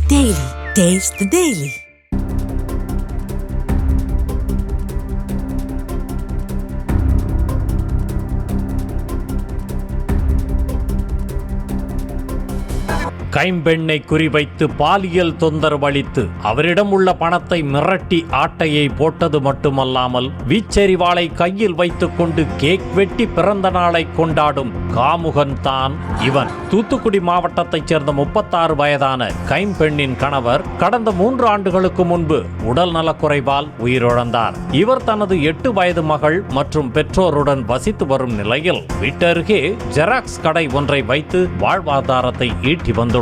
Daily. Taste the Daily. கைம்பெண்ணை குறிவைத்து பாலியல் தொந்தரவளித்து அவரிடம் உள்ள பணத்தை மிரட்டி ஆட்டையை போட்டது மட்டுமல்லாமல் வீச்செறிவாளை கையில் வைத்துக் கொண்டு கேக் வெட்டி பிறந்த நாளை கொண்டாடும் காமுகன் தான் இவன். தூத்துக்குடி மாவட்டத்தைச் சேர்ந்த 36 வயதான கைம்பெண்ணின் கணவர் கடந்த 3 ஆண்டுகளுக்கு முன்பு உடல் நலக்குறைவால் உயிரிழந்தார். இவர் தனது 8 வயது மகள் மற்றும் பெற்றோருடன் வசித்து வரும் நிலையில் வீட்டருகே ஜெராக்ஸ் கடை ஒன்றை வைத்து வாழ்வாதாரத்தை ஈட்டி வந்துள்ளார்.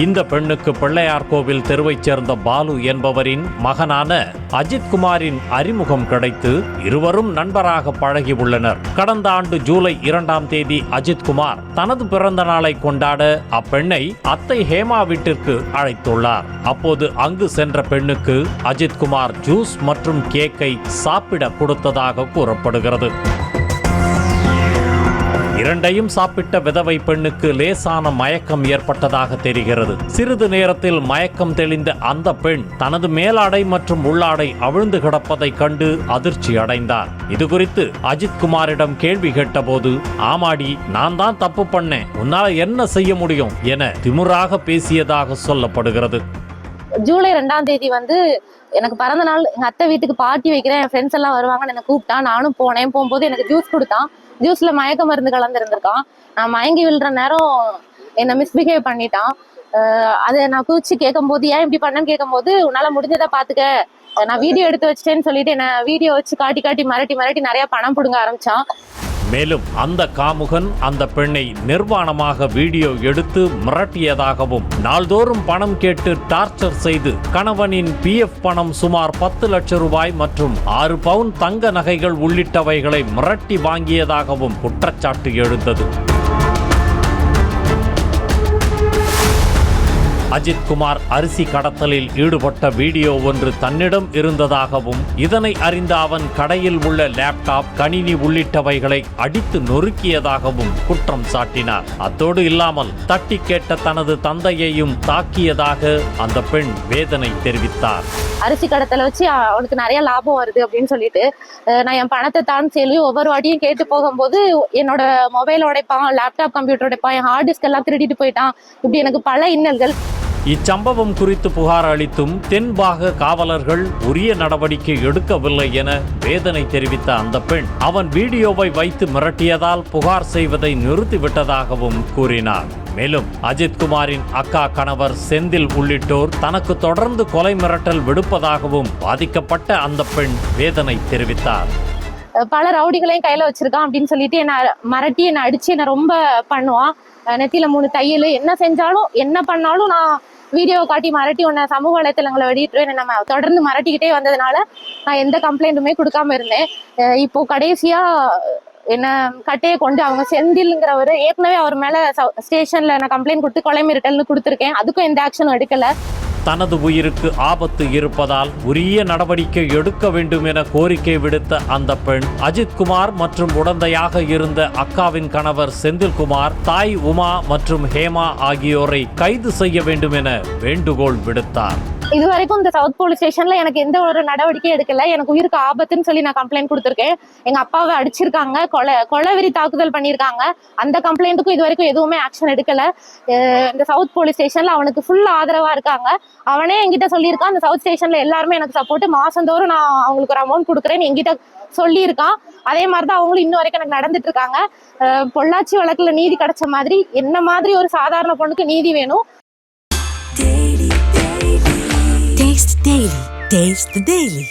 இந்த பெண்ணுக்கு பிள்ளையார்கோவில் தெருவைச் சேர்ந்த பாலு என்பவரின் மகனான அஜித்குமாரின் அறிமுகம் கிடைத்து இருவரும் நண்பராக பழகி உள்ளனர். கடந்த ஆண்டு ஜூலை 2ஆம் தேதி அஜித்குமார் தனது பிறந்த நாளை கொண்டாட அப்பெண்ணை அத்தை ஹேமா வீட்டிற்கு அழைத்துள்ளார். அப்போது அங்கு சென்ற பெண்ணுக்கு அஜித்குமார் ஜூஸ் மற்றும் கேக்கை சாப்பிட கொடுத்ததாக கூறப்படுகிறது. இரண்டையும் சாப்பிட்ட விதவை பெண்ணுக்கு லேசான மயக்கம் ஏற்பட்டதாக தெரிகிறது. சிறிது நேரத்தில் மயக்கம் தெளிந்த அந்த பெண் தனது மேலாடை மற்றும் உள்ளாடை அவிழ்ந்து கிடப்பதை கண்டு அதிர்ச்சி அடைந்தார். இதுகுறித்து அஜித்குமாரிடம் கேள்வி கேட்டபோது, ஆமாடி, நான் தான் தப்பு பண்ணேன், உன்னால என்ன செய்ய முடியும் என திமிராக பேசியதாக சொல்லப்படுகிறது. ஜூலை 2ஆம் தேதி எனக்கு பிறந்த நாள், எங்க அத்தை வீட்டுக்கு பார்ட்டி வைக்கிறேன், என் ஃப்ரெண்ட்ஸ் எல்லாம் வருவாங்கன்னு என்ன கூப்பிட்டான். நானும் போனேன். போகும்போது எனக்கு ஜூஸ் கொடுத்தான். ஜூஸ்ல மயக்க மருந்து கலந்துருந்துருக்கான். நான் மயங்கி விழுற நேரம் என்னை மிஸ்பிஹேவ் பண்ணிட்டான். அதை நான் குதிச்சு கேட்கும் போது, ஏன் இப்படி பண்ணேன்னு கேட்கும் போது, உன்னால முடிஞ்சதை பாத்துக்க, நான் வீடியோ எடுத்து வச்சிட்டேன்னு சொல்லிட்டு என்ன வீடியோ வச்சு காட்டி மிரட்டி நிறைய பணம் பிடுங்க ஆரம்பிச்சான். மேலும் அந்த காமுகன் அந்த பெண்ணை நிர்வாணமாக வீடியோ எடுத்து மிரட்டியதாகவும், நாள்தோறும் பணம் கேட்டு டார்ச்சர் செய்து கணவனின் PF பணம் சுமார் 10 லட்சம் ரூபாய் மற்றும் 6 பவுன் தங்க நகைகள் உள்ளிட்டவைகளை மிரட்டி வாங்கியதாகவும் குற்றச்சாட்டு எழுந்தது. அஜித்குமார் அரிசி கடத்தலில் ஈடுபட்ட வீடியோ ஒன்று தன்னிடம் இருந்ததாகவும், இதனை அறிந்த அவன் கடையில் உள்ள லேப்டாப், கணினி உள்ளிட்டவைகளை அடித்து நொறுக்கியதாகவும் குற்றம் சாட்டினார். அத்தோடு இல்லாமல் தட்டி கேட்ட தனது தந்தையையும் தாக்கியதாக அந்த பெண் வேதனை தெரிவித்தார். அரிசி கடத்தலை வச்சு அவனுக்கு நிறைய லாபம் வருது அப்படின்னு சொல்லிட்டு நான் என் பணத்தை தான் சொல்லி ஒவ்வொரு வாட்டியும் கேட்டு போகும்போது என்னோட மொபைல் உடைப்பான், லேப்டாப் கம்ப்யூட்டர் உடைப்பான், என் ஹார்ட் டிஸ்க் எல்லாம் திருடிட்டு போயிட்டான். இப்படி எனக்கு பல இன்னல்கள். இச்சம்பவம் குறித்து புகார் அளித்தும் தென்பாக காவலர்கள் உரிய நடவடிக்கை எடுக்கவில்லை என வேதனை தெரிவித்த அந்த பெண், அவன் வீடியோவை வைத்து மிரட்டியதால் புகார் செய்வதை நிறுத்திவிட்டதாகவும் கூறினார். மேலும் அஜித்குமாரின் அக்கா கணவர் செந்தில் உள்ளிட்டோர் தனக்கு தொடர்ந்து கொலை மிரட்டல் விடுப்பதாகவும் பாதிக்கப்பட்ட அந்த பெண் வேதனை தெரிவித்தார். பல ரவுடிகளையும் கையில வச்சிருக்கான் அப்படின்னு சொல்லிட்டு என்ன மிரட்டி, என்ன அடிச்சு, என்ன ரொம்ப பண்ணுவான். நெத்தியில 3 தையல், என்ன செஞ்சாலும் என்ன பண்ணாலும் நான் வீடியோ காட்டி மிரட்டி உன்னை சமூக வலைத்தளங்களை வெளியிட்டுருவேன். நம்ம தொடர்ந்து மிரட்டிக்கிட்டே வந்ததுனால நான் எந்த கம்ப்ளைண்ட்டுமே கொடுக்காம இருந்தேன். இப்போ கடைசியா என்ன கட்டையை கொண்டு அவங்க செந்தில்ங்கிறவர் ஏற்கனவே அவர் மேல ஸ்டேஷன்ல நான் கம்ப்ளைண்ட் கொடுத்து கொலை மிரட்டல்னு கொடுத்துருக்கேன். அதுக்கும் எந்த ஆக்ஷனும் எடுக்கல. தனது உயிருக்கு ஆபத்து இருப்பதால் உரிய நடவடிக்கை எடுக்க வேண்டும் என கோரிக்கை விடுத்த அந்த பெண் அஜித்குமார் மற்றும் உடந்தையாக இருந்த அக்காவின் கணவர் செந்தில்குமார், தாய் உமா மற்றும் ஹேமா ஆகியோரை கைது செய்ய வேண்டும் என வேண்டுகோள் விடுத்தார். இதுவரைக்கும் இந்த சவுத் போலீஸ் ஸ்டேஷன்ல எனக்கு எந்த ஒரு நடவடிக்கையும் எடுக்கல. எனக்கு உயிருக்கு ஆபத்துன்னு சொல்லி நான் கம்ப்ளைண்ட் கொடுத்துருக்கேன். எங்க அப்பாவை அடிச்சிருக்காங்க, கொலைவெறி தாக்குதல் பண்ணியிருக்காங்க. அந்த கம்ப்ளைண்ட்டுக்கும் இது வரைக்கும் எதுவுமே ஆக்ஷன் எடுக்கல. இந்த சவுத் போலீஸ் ஸ்டேஷன்ல அவனுக்கு ஃபுல் ஆதரவா இருக்காங்க. அவனே என்கிட்ட சொல்லியிருக்கான், இந்த சவுத் ஸ்டேஷன்ல எல்லாருமே எனக்கு சப்போர்ட், மாசந்தோறும் நான் அவங்களுக்கு ஒரு அமௌண்ட் கொடுக்குறேன்னு என்கிட்ட சொல்லியிருக்கான். அதே மாதிரிதான் அவங்களும் இன்னும் வரைக்கும் எனக்கு நடந்துட்டு இருக்காங்க. பொள்ளாச்சி வழக்குல நீதி கிடைச்ச மாதிரி என்ன மாதிரி ஒரு சாதாரண பொண்ணுக்கு நீதி வேணும். Taste the Daily.